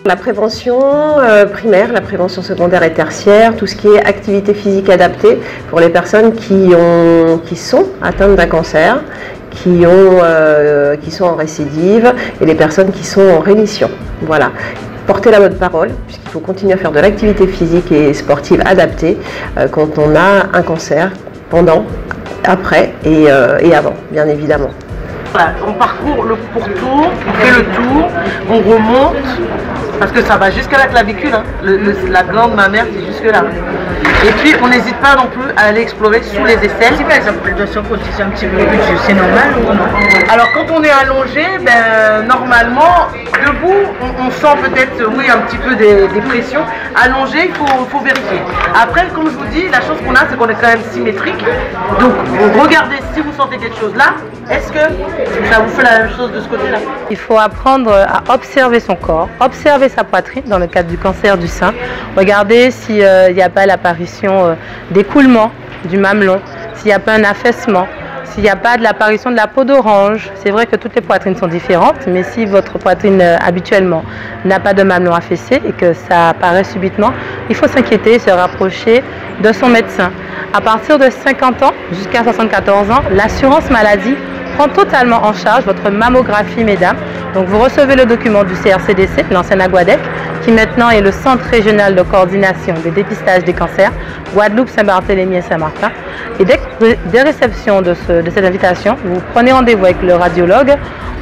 La prévention primaire, la prévention secondaire et tertiaire, tout ce qui est activité physique adaptée pour les personnes qui sont atteintes d'un cancer, qui sont en récidive et les personnes qui sont en rémission. Voilà. Porter la bonne parole, puisqu'il faut continuer à faire de l'activité physique et sportive adaptée quand on a un cancer, pendant, après et avant, bien évidemment. Voilà, on parcourt le pourtour, on fait le tour, on remonte, parce que ça va jusqu'à la clavicule, hein. La glande mammaire c'est jusque là. Et puis on n'hésite pas non plus à aller explorer sous les aisselles. Si par exemple le dorsal côté c'est un petit peu plus, c'est normal ou non? Alors quand on est allongé, ben, normalement, debout, on sent peut-être oui, un petit peu des pressions. Allongé, il faut vérifier. Après, comme je vous dis, la chance qu'on a, c'est qu'on est quand même symétrique. Donc regardez si vous sentez quelque chose là, est-ce que ça vous fait la même chose de ce côté-là? Il faut apprendre à observer son corps, observer sa poitrine dans le cadre du cancer du sein. Regardez s'il n'y a pas l'apparition d'écoulement du mamelon, s'il n'y a pas un affaissement, s'il n'y a pas de l'apparition de la peau d'orange. C'est vrai que toutes les poitrines sont différentes, mais si votre poitrine habituellement n'a pas de mamelon affaissé et que ça apparaît subitement, il faut s'inquiéter et se rapprocher de son médecin. À partir de 50 ans jusqu'à 74 ans, l'assurance maladie prend totalement en charge votre mammographie, mesdames. Donc vous recevez le document du CRCDC, l'ancienne Aguadec, qui maintenant est le Centre régional de coordination des dépistages des cancers, Guadeloupe, Saint-Barthélemy et Saint-Martin. Et dès réception de cette invitation, vous prenez rendez-vous avec le radiologue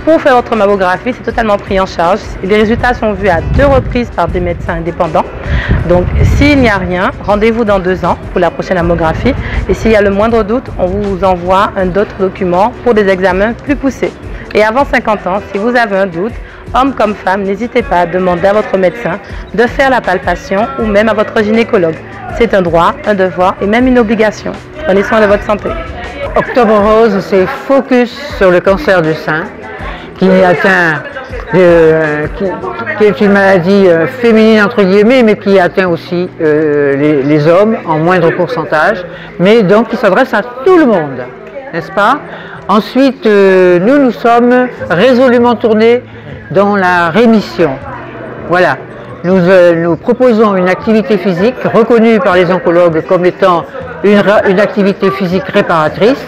pour faire votre mammographie. C'est totalement pris en charge. Les résultats sont vus à 2 reprises par des médecins indépendants. Donc s'il n'y a rien, rendez-vous dans 2 ans pour la prochaine mammographie. Et s'il y a le moindre doute, on vous envoie un autre document pour des examens plus poussés. Et avant 50 ans, si vous avez un doute, homme comme femme, n'hésitez pas à demander à votre médecin de faire la palpation ou même à votre gynécologue. C'est un droit, un devoir et même une obligation. Prenez soin de votre santé. Octobre Rose, c'est focus sur le cancer du sein qui est une maladie féminine entre guillemets, mais qui atteint aussi les hommes en moindre pourcentage, mais donc qui s'adresse à tout le monde, n'est-ce pas? Ensuite, nous sommes résolument tournés dans la rémission. Voilà, nous proposons une activité physique reconnue par les oncologues comme étant une activité physique réparatrice,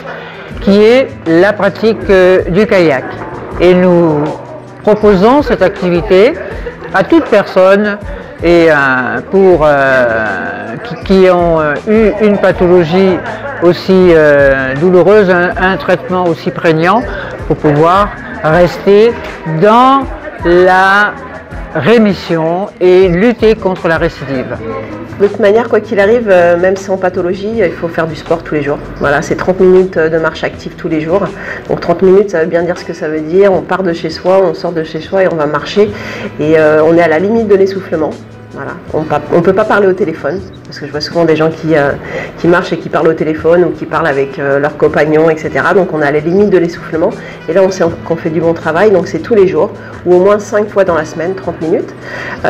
qui est la pratique du kayak. Et nous proposons cette activité à toute personne et qui ont eu une pathologie aussi douloureuse, un traitement aussi prégnant pour pouvoir rester dans la rémission et lutter contre la récidive. De toute manière, quoi qu'il arrive, même sans pathologie, il faut faire du sport tous les jours. Voilà, c'est 30 minutes de marche active tous les jours. Donc 30 minutes, ça veut bien dire ce que ça veut dire. On part de chez soi, on sort de chez soi et on va marcher. Et on est à la limite de l'essoufflement. Voilà. On ne peut pas parler au téléphone, parce que je vois souvent des gens qui marchent et qui parlent au téléphone ou qui parlent avec leurs compagnons, etc. Donc on est à la limite de l'essoufflement. Et là, on sait qu'on fait du bon travail, donc c'est tous les jours, ou au moins 5 fois dans la semaine, 30 minutes.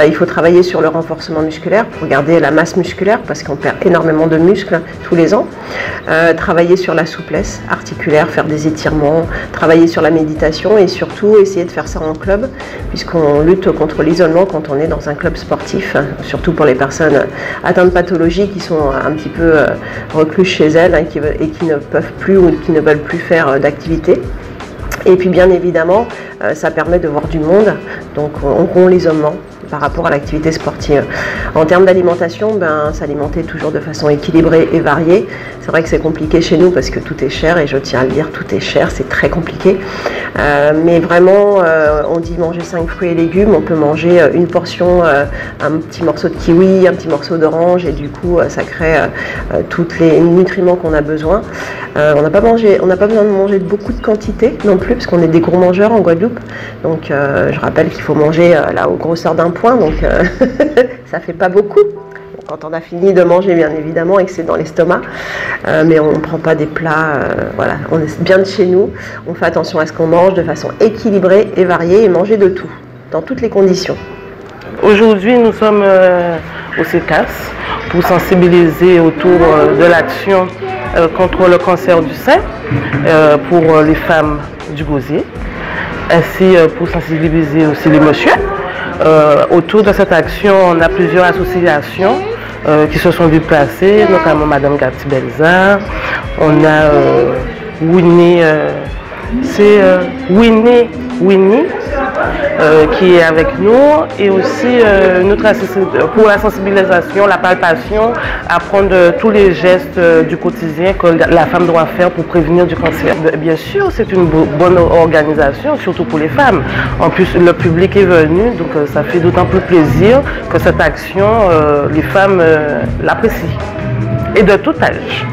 Il faut travailler sur le renforcement musculaire pour garder la masse musculaire, parce qu'on perd énormément de muscles tous les ans. Travailler sur la souplesse articulaire, faire des étirements, travailler sur la méditation et surtout essayer de faire ça en club, puisqu'on lutte contre l'isolement quand on est dans un club sportif. Surtout pour les personnes atteintes de pathologies qui sont un petit peu recluses chez elles et qui ne peuvent plus ou qui ne veulent plus faire d'activité. Et puis bien évidemment, ça permet de voir du monde, donc on rompt l'isolement par rapport à l'activité sportive. En termes d'alimentation, s'alimenter toujours de façon équilibrée et variée. C'est vrai que c'est compliqué chez nous parce que tout est cher, et je tiens à le dire, tout est cher, c'est très compliqué. Mais vraiment, on dit manger 5 fruits et légumes, on peut manger une portion, un petit morceau de kiwi, un petit morceau d'orange, et du coup ça crée tous les nutriments qu'on a besoin. On n'a pas besoin de manger de beaucoup de quantité non plus, parce qu'on est des gros mangeurs en Guadeloupe. Donc je rappelle qu'il faut manger la grosseur d'un point, donc ça fait pas beaucoup. Quand on a fini de manger, bien évidemment, et que c'est dans l'estomac, mais on ne prend pas des plats, voilà, on est bien de chez nous, on fait attention à ce qu'on mange de façon équilibrée et variée, et manger de tout, dans toutes les conditions. Aujourd'hui, nous sommes au CECAS pour sensibiliser autour de l'action contre le cancer du sein pour les femmes du gosier, ainsi pour sensibiliser aussi les messieurs Autour de cette action, on a plusieurs associations qui se sont déplacées, notamment Madame Gatti Belza, on a Winnie, Winnie qui est avec nous, et aussi notre assistante pour la sensibilisation, la palpation, apprendre tous les gestes du quotidien que la femme doit faire pour prévenir du cancer. Bien sûr, c'est une bonne organisation, surtout pour les femmes. En plus, le public est venu, donc ça fait d'autant plus plaisir que cette action, les femmes l'apprécient. Et de tout âge.